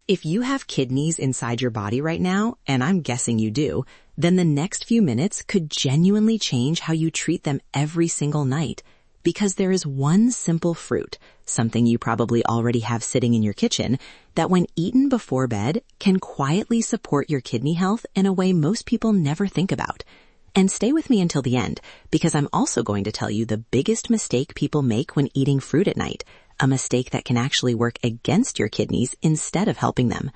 If you have kidneys inside your body right now, and I'm guessing you do, then the next few minutes could genuinely change how you treat them every single night. Because there is one simple fruit, something you probably already have sitting in your kitchen, that when eaten before bed can quietly support your kidney health in a way most people never think about. And stay with me until the end, because I'm also going to tell you the biggest mistake people make when eating fruit at night, a mistake that can actually work against your kidneys instead of helping them.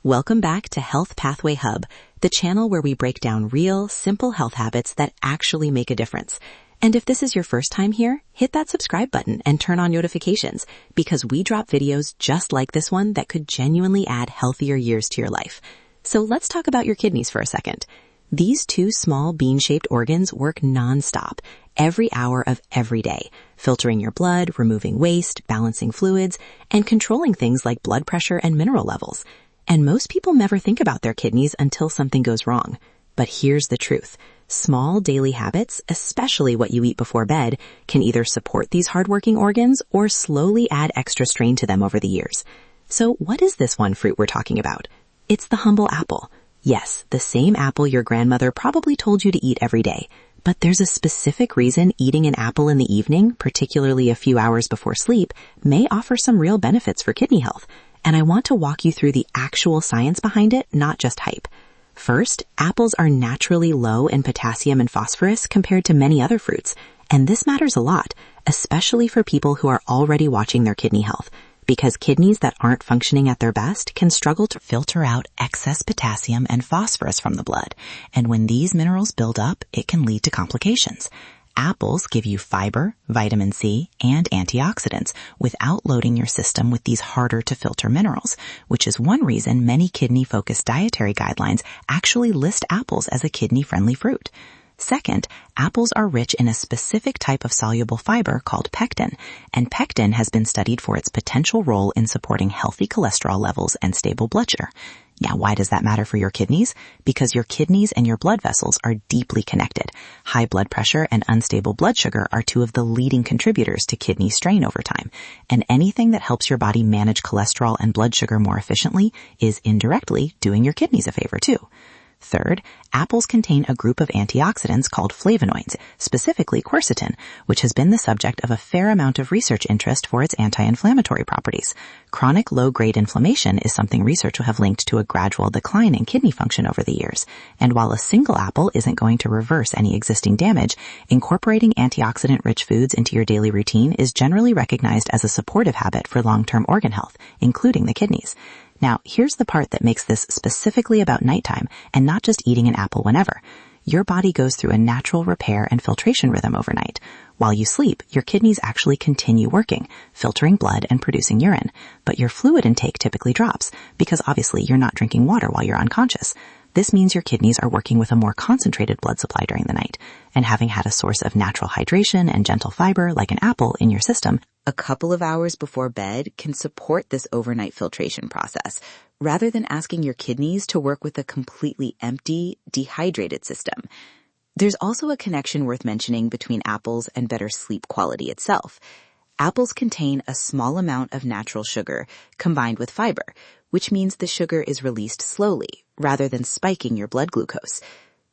Welcome back to Health Pathway Hub, the channel where we break down real, simple health habits that actually make a difference. And if this is your first time here, hit that subscribe button and turn on notifications, because we drop videos just like this one that could genuinely add healthier years to your life. So let's talk about your kidneys for a second. These two small bean-shaped organs work non-stop, every hour of every day, filtering your blood, removing waste, balancing fluids, and controlling things like blood pressure and mineral levels. And most people never think about their kidneys until something goes wrong. But here's the truth. Small daily habits, especially what you eat before bed, can either support these hardworking organs or slowly add extra strain to them over the years. So what is this one fruit we're talking about? It's the humble apple. Yes, the same apple your grandmother probably told you to eat every day. But there's a specific reason eating an apple in the evening, particularly a few hours before sleep, may offer some real benefits for kidney health. And I want to walk you through the actual science behind it, not just hype. First, apples are naturally low in potassium and phosphorus compared to many other fruits. And this matters a lot, especially for people who are already watching their kidney health. Because kidneys that aren't functioning at their best can struggle to filter out excess potassium and phosphorus from the blood. And when these minerals build up, it can lead to complications. Apples give you fiber, vitamin C, and antioxidants without loading your system with these harder to filter minerals, which is one reason many kidney-focused dietary guidelines actually list apples as a kidney-friendly fruit. Second, apples are rich in a specific type of soluble fiber called pectin, and pectin has been studied for its potential role in supporting healthy cholesterol levels and stable blood sugar. Now, why does that matter for your kidneys? Because your kidneys and your blood vessels are deeply connected. High blood pressure and unstable blood sugar are two of the leading contributors to kidney strain over time, and anything that helps your body manage cholesterol and blood sugar more efficiently is indirectly doing your kidneys a favor too. Third, apples contain a group of antioxidants called flavonoids, specifically quercetin, which has been the subject of a fair amount of research interest for its anti-inflammatory properties. Chronic low-grade inflammation is something research will have linked to a gradual decline in kidney function over the years. And while a single apple isn't going to reverse any existing damage, incorporating antioxidant-rich foods into your daily routine is generally recognized as a supportive habit for long-term organ health, including the kidneys. Now, here's the part that makes this specifically about nighttime and not just eating an apple whenever. Your body goes through a natural repair and filtration rhythm overnight. While you sleep, your kidneys actually continue working, filtering blood and producing urine. But your fluid intake typically drops because obviously you're not drinking water while you're unconscious. This means your kidneys are working with a more concentrated blood supply during the night. And having had a source of natural hydration and gentle fiber like an apple in your system, a couple of hours before bed can support this overnight filtration process, rather than asking your kidneys to work with a completely empty, dehydrated system. There's also a connection worth mentioning between apples and better sleep quality itself. Apples contain a small amount of natural sugar combined with fiber, which means the sugar is released slowly rather than spiking your blood glucose.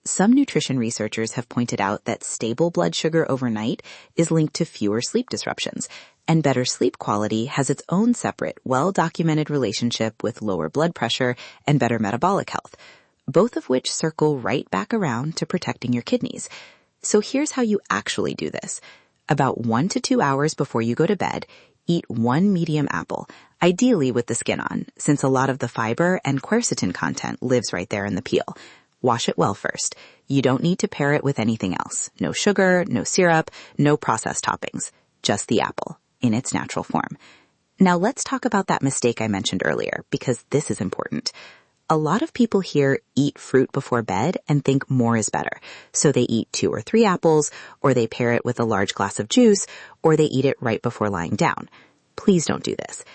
Some nutrition researchers have pointed out that stable blood sugar overnight is linked to fewer sleep disruptions, and better sleep quality has its own separate, well-documented relationship with lower blood pressure and better metabolic health, both of which circle right back around to protecting your kidneys. So here's how you actually do this. About 1 to 2 hours before you go to bed, eat one medium apple, ideally with the skin on, since a lot of the fiber and quercetin content lives right there in the peel. Wash it well first. You don't need to pair it with anything else. No sugar, no syrup, no processed toppings. Just the apple, in its natural form. Now let's talk about that mistake I mentioned earlier, because this is important. A lot of people here eat fruit before bed and think more is better. So they eat 2 or 3 apples, or they pair it with a large glass of juice, or they eat it right before lying down. Please don't do this.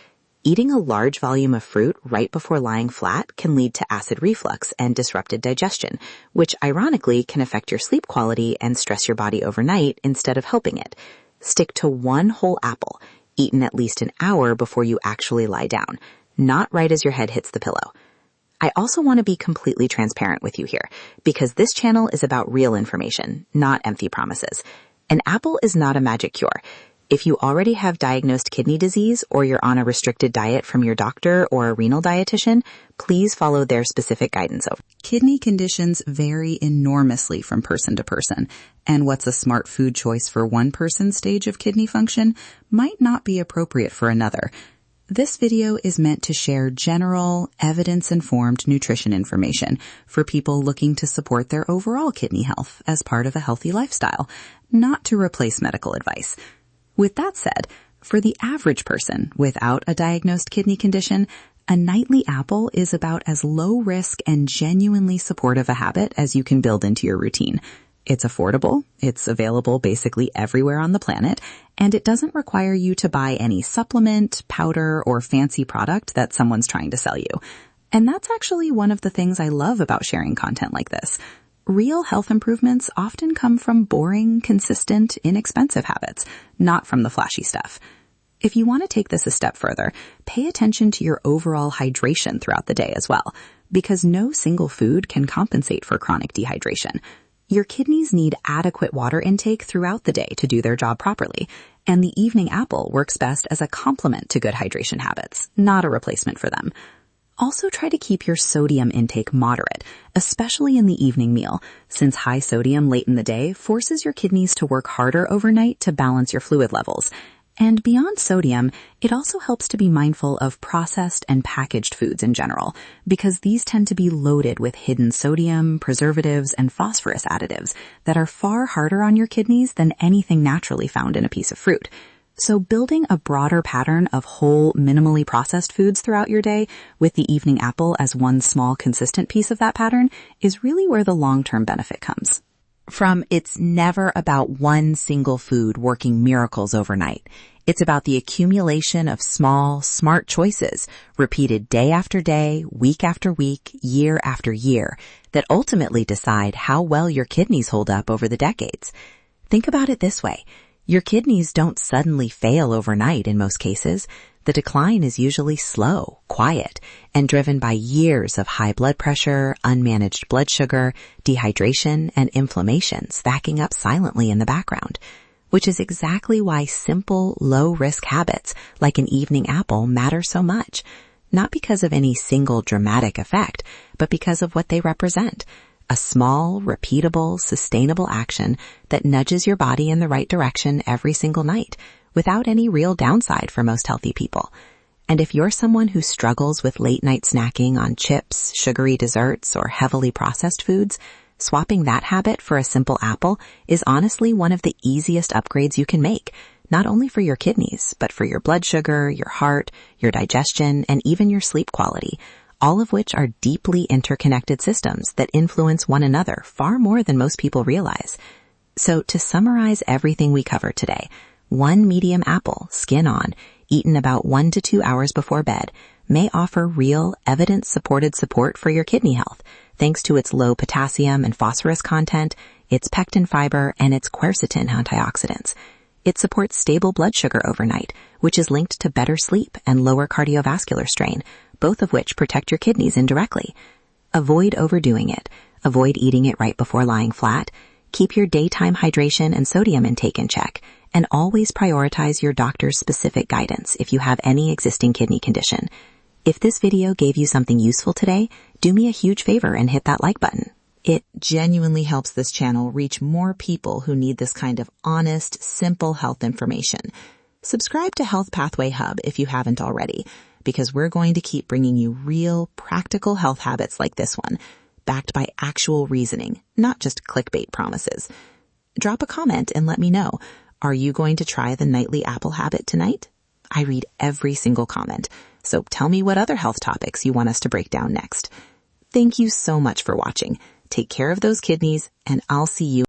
Eating a large volume of fruit right before lying flat can lead to acid reflux and disrupted digestion, which ironically can affect your sleep quality and stress your body overnight instead of helping it. Stick to one whole apple, eaten at least an hour before you actually lie down. not right as your head hits the pillow. I also want to be completely transparent with you here, because this channel is about real information, not empty promises. An apple is not a magic cure. If you already have diagnosed kidney disease or you're on a restricted diet from your doctor or a renal dietitian, please follow their specific guidance. Kidney conditions vary enormously from person to person, and what's a smart food choice for one person's stage of kidney function might not be appropriate for another. This video is meant to share general, evidence-informed nutrition information for people looking to support their overall kidney health as part of a healthy lifestyle, not to replace medical advice. With that said, for the average person without a diagnosed kidney condition, a nightly apple is about as low risk and genuinely supportive a habit as you can build into your routine. It's affordable, it's available basically everywhere on the planet, and it doesn't require you to buy any supplement, powder, or fancy product that someone's trying to sell you. And that's actually one of the things I love about sharing content like this. Real health improvements often come from boring, consistent, inexpensive habits, not from the flashy stuff. If you want to take this a step further, pay attention to your overall hydration throughout the day as well, because no single food can compensate for chronic dehydration. Your kidneys need adequate water intake throughout the day to do their job properly, and the evening apple works best as a complement to good hydration habits, not a replacement for them. Also try to keep your sodium intake moderate, especially in the evening meal, since high sodium late in the day forces your kidneys to work harder overnight to balance your fluid levels. And beyond sodium, it also helps to be mindful of processed and packaged foods in general, because these tend to be loaded with hidden sodium, preservatives, and phosphorus additives that are far harder on your kidneys than anything naturally found in a piece of fruit. So building a broader pattern of whole, minimally processed foods throughout your day, with the evening apple as one small, consistent piece of that pattern, is really where the long-term benefit comes. It's never about one single food working miracles overnight. It's about the accumulation of small, smart choices, repeated day after day, week after week, year after year, that ultimately decide how well your kidneys hold up over the decades. Think about it this way. Your kidneys don't suddenly fail overnight in most cases. The decline is usually slow, quiet, and driven by years of high blood pressure, unmanaged blood sugar, dehydration, and inflammation stacking up silently in the background, which is exactly why simple, low-risk habits like an evening apple matter so much, not because of any single dramatic effect, but because of what they represent. A small, repeatable, sustainable action that nudges your body in the right direction every single night, without any real downside for most healthy people. And if you're someone who struggles with late-night snacking on chips, sugary desserts, or heavily processed foods, swapping that habit for a simple apple is honestly one of the easiest upgrades you can make, not only for your kidneys, but for your blood sugar, your heart, your digestion, and even your sleep quality, all of which are deeply interconnected systems that influence one another far more than most people realize. So to summarize everything we covered today, one medium apple, skin on, eaten about 1 to 2 hours before bed, may offer real, evidence-supported support for your kidney health, thanks to its low potassium and phosphorus content, its pectin fiber, and its quercetin antioxidants. It supports stable blood sugar overnight, which is linked to better sleep and lower cardiovascular strain, both of which protect your kidneys indirectly. Avoid overdoing it. Avoid eating it right before lying flat. Keep your daytime hydration and sodium intake in check, and always prioritize your doctor's specific guidance if you have any existing kidney condition. If this video gave you something useful today, do me a huge favor and hit that like button. It genuinely helps this channel reach more people who need this kind of honest, simple health information. Subscribe to Health Pathway Hub if you haven't already, because we're going to keep bringing you real, practical health habits like this one, backed by actual reasoning, not just clickbait promises. Drop a comment and let me know. Are you going to try the nightly apple habit tonight? I read every single comment, so tell me what other health topics you want us to break down next. Thank you so much for watching. Take care of those kidneys, and I'll see you